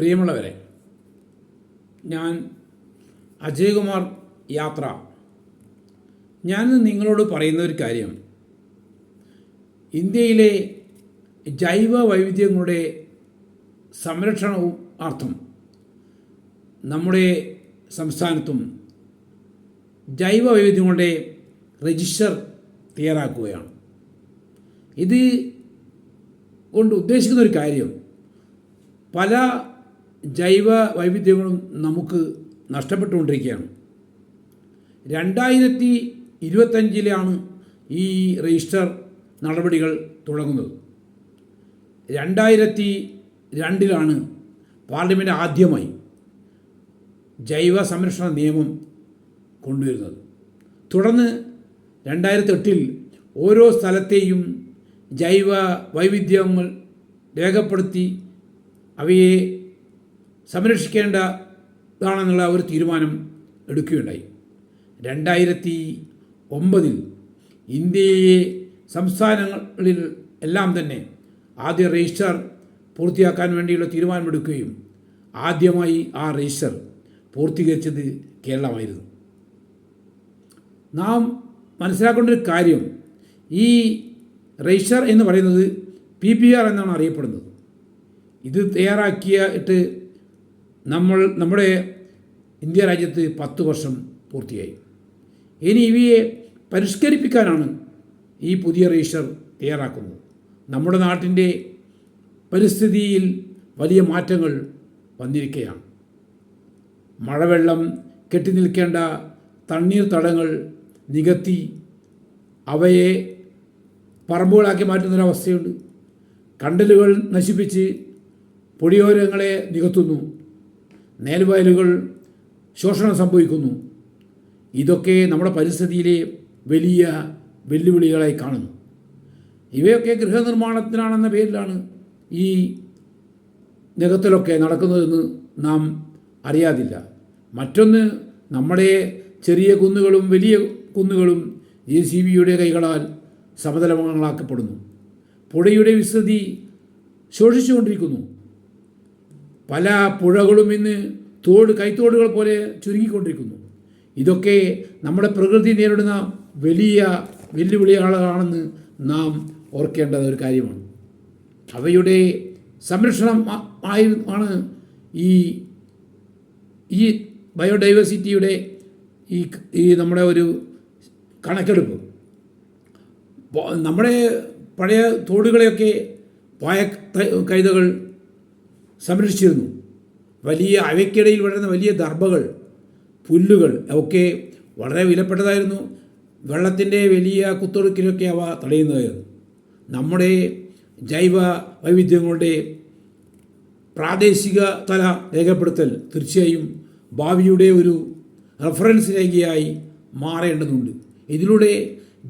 പ്രിയമുള്ളവരെ, ഞാൻ അജയ്കുമാർ യാത്ര. ഞാൻ നിങ്ങളോട് പറയുന്ന ഒരു കാര്യം, ഇന്ത്യയിലെ ജൈവ വൈവിധ്യങ്ങളുടെ സംരക്ഷണവും അർത്ഥം നമ്മുടെ സംസ്ഥാനത്തും ജൈവ വൈവിധ്യങ്ങളുടെ രജിസ്റ്റർ തയ്യാറാക്കുകയാണ്. ഇത് കൊണ്ട് ഉദ്ദേശിക്കുന്ന ഒരു കാര്യം, പല ജൈവ വൈവിധ്യങ്ങളും നമുക്ക് നഷ്ടപ്പെട്ടുകൊണ്ടിരിക്കുകയാണ്. 2025 ഈ രജിസ്റ്റർ നടപടികൾ തുടങ്ങുന്നത്. 2002 പാർലമെൻറ്റ് ആദ്യമായി ജൈവ സംരക്ഷണ നിയമം കൊണ്ടുവരുന്നത്. തുടർന്ന് 2008 ഓരോ സ്ഥലത്തെയും ജൈവ വൈവിധ്യങ്ങൾ രേഖപ്പെടുത്തി അവയെ സംരക്ഷിക്കേണ്ടതാണെന്നുള്ള ഒരു തീരുമാനം എടുക്കുകയുണ്ടായി. 2009 ഇന്ത്യയിലെ സംസ്ഥാനങ്ങളിൽ എല്ലാം തന്നെ ആദ്യ രജിസ്റ്റർ പൂർത്തിയാക്കാൻ വേണ്ടിയുള്ള തീരുമാനമെടുക്കുകയും ആദ്യമായി ആ രജിസ്റ്റർ പൂർത്തീകരിച്ചത് കേരളമായിരുന്നു. നാം മനസ്സിലാക്കേണ്ട ഒരു കാര്യം, ഈ രജിസ്റ്റർ എന്ന് പറയുന്നത് PPR എന്നാണ് അറിയപ്പെടുന്നത്. ഇത് തയ്യാറാക്കിയിട്ട് നമ്മുടെ ഇന്ത്യ രാജ്യത്ത് 10 വർഷം പൂർത്തിയായി. ഇനി ഇവയെ പരിഷ്കരിപ്പിക്കാനാണ് ഈ പുതിയ രജിസ്റ്റർ തയ്യാറാക്കുന്നത്. നമ്മുടെ നാട്ടിൻ്റെ പരിസ്ഥിതിയിൽ വലിയ മാറ്റങ്ങൾ വന്നിരിക്കുകയാണ്. മഴവെള്ളം കെട്ടി നിൽക്കേണ്ട തണ്ണീർത്തടങ്ങൾ നികത്തി അവയെ പറമ്പുകളാക്കി മാറ്റുന്നൊരവസ്ഥയുണ്ട്. കണ്ടലുകൾ നശിപ്പിച്ച് പൊടിയോരങ്ങളെ നികത്തുന്നു. നെൽവയലുകൾ ശോഷണം സംഭവിക്കുന്നു. ഇതൊക്കെ നമ്മുടെ പരിസ്ഥിതിയിലെ വലിയ വെല്ലുവിളികളായി കാണുന്നു. ഇവയൊക്കെ ഗൃഹനിർമ്മാണത്തിനാണെന്ന പേരിലാണ് ഈ നികത്തലൊക്കെ നടക്കുന്നതെന്ന് നാം അറിയാതില്ല. മറ്റൊന്ന്, നമ്മുടെ ചെറിയ കുന്നുകളും വലിയ കുന്നുകളും JCBയുടെ കൈകളാൽ സമതലങ്ങളാക്കപ്പെടുന്നു. പുഴയുടെ വിസ്തൃതി ശോഷിച്ചുകൊണ്ടിരിക്കുന്നു. പല പുഴകളും ഇന്ന് കൈത്തോടുകൾ പോലെ ചുരുങ്ങിക്കൊണ്ടിരിക്കുന്നു. ഇതൊക്കെ നമ്മുടെ പ്രകൃതി നേരിടുന്ന വലിയ വെല്ലുവിളികളാണെന്ന് നാം ഓർക്കേണ്ട ഒരു കാര്യമാണ്. അവയുടെ സംരക്ഷണം ആണ് ഈ ബയോഡൈവേഴ്സിറ്റിയുടെ ഈ നമ്മുടെ ഒരു കണക്കെടുപ്പ്. നമ്മുടെ പഴയ തോടുകളെയൊക്കെ പായ കൈതകൾ സംരക്ഷിച്ചിരുന്നു. അവയ്ക്കിടയിൽ വളരുന്ന വലിയ ദർഭകൾ, പുല്ലുകൾ ഒക്കെ വളരെ വിലപ്പെട്ടതായിരുന്നു. വെള്ളത്തിൻ്റെ വലിയ കുത്തൊഴുക്കിലൊക്കെ അവ തടയുന്നതായിരുന്നു. നമ്മുടെ ജൈവ വൈവിധ്യങ്ങളുടെ പ്രാദേശിക തല രേഖപ്പെടുത്തൽ തീർച്ചയായും ഭാവിയുടെ ഒരു റഫറൻസ് രേഖയായി മാറേണ്ടതുണ്ട്. ഇതിലൂടെ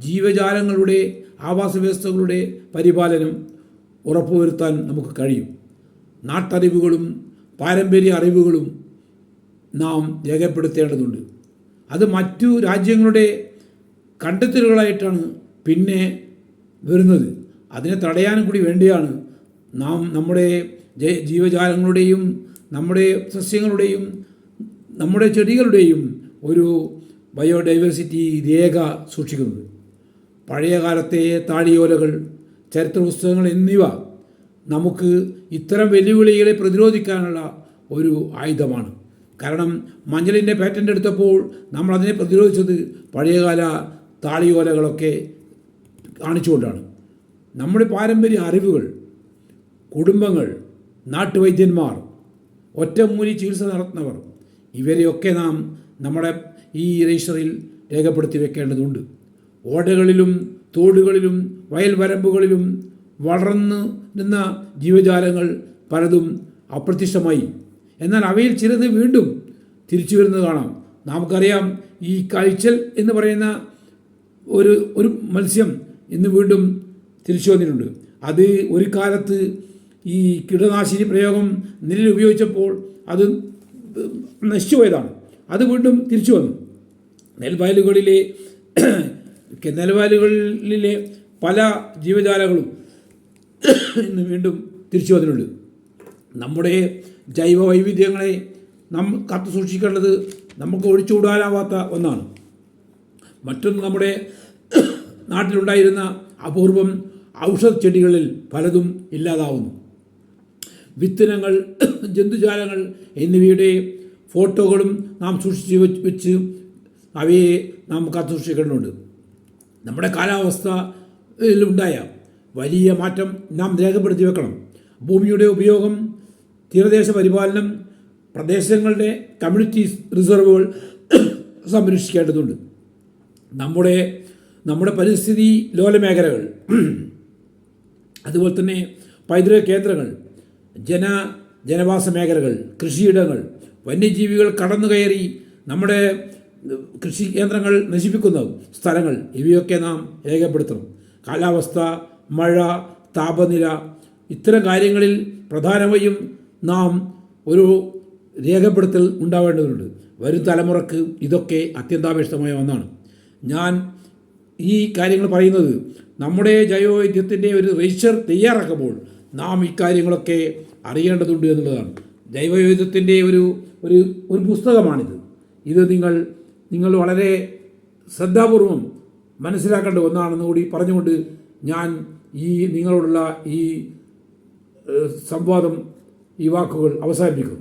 ജീവജാലങ്ങളുടെ ആവാസ വ്യവസ്ഥകളുടെ പരിപാലനം ഉറപ്പുവരുത്താൻ നമുക്ക് കഴിയും. നാട്ടറിവുകളും പാരമ്പര്യ അറിവുകളും നാം രേഖപ്പെടുത്തേണ്ടതുണ്ട്. അത് മറ്റു രാജ്യങ്ങളുടെ കണ്ടെത്തലുകളായിട്ടാണ് പിന്നെ വരുന്നത്. അതിനെ തടയാനും കൂടി വേണ്ടിയാണ് നാം നമ്മുടെ ജീവജാലങ്ങളുടെയും നമ്മുടെ സസ്യങ്ങളുടെയും നമ്മുടെ ചെടികളുടെയും ഒരു ബയോഡൈവേഴ്സിറ്റി രേഖ സൂക്ഷിക്കുന്നത്. പഴയ കാലത്തെ താടിയോലകൾ, ചരിത്ര പുസ്തകങ്ങൾ എന്നിവ നമുക്ക് ഇത്തരം വെല്ലുവിളികളെ പ്രതിരോധിക്കാനുള്ള ഒരു ആയുധമാണ്. കാരണം മഞ്ഞളിൻ്റെ പാറ്റൻ്റ് എടുത്തപ്പോൾ നമ്മൾ അതിനെ പ്രതിരോധിച്ചത് പഴയകാല താളിയോലകളൊക്കെ കാണിച്ചുകൊണ്ടാണ്. നമ്മുടെ പാരമ്പര്യ അറിവുകൾ, കുടുംബങ്ങൾ, നാട്ടുവൈദ്യന്മാർ, ഒറ്റമൂലി ചികിത്സ നടത്തുന്നവർ, ഇവരെയൊക്കെ നാം നമ്മുടെ ഈ രജിസ്റ്ററിൽ രേഖപ്പെടുത്തി വെക്കേണ്ടതുണ്ട്. ഓടകളിലും തോടുകളിലും വയൽവരമ്പുകളിലും വളർന്നു നിന്ന ജീവജാലങ്ങൾ പലതും അപ്രത്യക്ഷമായി. എന്നാൽ അവയിൽ ചിലത് വീണ്ടും തിരിച്ചു വരുന്നത് കാണാം. നമുക്കറിയാം, ഈ കഴിച്ചൽ എന്ന് പറയുന്ന ഒരു മത്സ്യം ഇന്ന് വീണ്ടും തിരിച്ചു വന്നിട്ടുണ്ട്. അത് ഒരു കാലത്ത് ഈ കീടനാശിനി പ്രയോഗം നെല്ലിൽ ഉപയോഗിച്ചപ്പോൾ അത് നശിച്ചു പോയതാണ്. അത് വീണ്ടും തിരിച്ചു വന്നു. നെൽവയലുകളിലെ പല ജീവജാലങ്ങളും ഇന്ന് വീണ്ടും തിരിച്ചു വന്നിട്ടുണ്ട്. നമ്മുടെ ജൈവ വൈവിധ്യങ്ങളെ നാം കാത്തു സൂക്ഷിക്കേണ്ടത് നമുക്ക് ഒഴിച്ചുകൂടാനാവാത്ത ഒന്നാണ്. മറ്റൊന്ന്, നമ്മുടെ നാട്ടിലുണ്ടായിരുന്ന അപൂർവം ഔഷധ ചെടികളിൽ പലതും ഇല്ലാതാവുന്നു. വിത്തിനങ്ങൾ, ജന്തുജാലങ്ങൾ എന്നിവയുടെ ഫോട്ടോകളും നാം സൂക്ഷിച്ച് വെച്ച് അവയെ നാം കാത്തു സൂക്ഷിക്കേണ്ടതുണ്ട്. നമ്മുടെ കാലാവസ്ഥയിലുണ്ടായ വലിയ മാറ്റം നാം രേഖപ്പെടുത്തി വെക്കണം. ഭൂമിയുടെ ഉപയോഗം, തീരദേശ പരിപാലനം, പ്രദേശങ്ങളുടെ കമ്മ്യൂണിറ്റി റിസർവുകൾ സംരക്ഷിക്കേണ്ടതുണ്ട്. നമ്മുടെ പരിസ്ഥിതി ലോല മേഖലകൾ, അതുപോലെ തന്നെ പൈതൃക കേന്ദ്രങ്ങൾ, ജനവാസ മേഖലകൾ, കൃഷിയിടങ്ങൾ, വന്യജീവികൾ കടന്നു കയറി നമ്മുടെ കൃഷി കേന്ദ്രങ്ങൾ നശിപ്പിക്കുന്ന സ്ഥലങ്ങൾ, ഇവയൊക്കെ നാം രേഖപ്പെടുത്തണം. കാലാവസ്ഥ, മഴ, താപനില, ഇത്തരം കാര്യങ്ങളിൽ പ്രധാനമായും നാം ഒരു രേഖപ്പെടുത്തൽ ഉണ്ടാവേണ്ടതുണ്ട്. വരും തലമുറക്ക് ഇതൊക്കെ അത്യന്താപേക്ഷിതമായ ഒന്നാണ്. ഞാൻ ഈ കാര്യങ്ങൾ പറയുന്നത് നമ്മുടെ ജൈവവൈവിധ്യത്തിൻ്റെ ഒരു രജിസ്റ്റർ തയ്യാറാക്കുമ്പോൾ നാം ഇക്കാര്യങ്ങളൊക്കെ അറിയേണ്ടതുണ്ട് എന്നുള്ളതാണ്. ജൈവവൈവിധ്യത്തിൻ്റെ ഒരു പുസ്തകമാണിത്. ഇത് നിങ്ങൾ വളരെ ശ്രദ്ധാപൂർവം മനസ്സിലാക്കേണ്ട ഒന്നാണെന്ന് കൂടി പറഞ്ഞുകൊണ്ട് ഞാൻ നിങ്ങളോടുള്ള ഈ സംവാദം, ഈ വാക്കുകൾ അവസാനിപ്പിക്കുന്നു.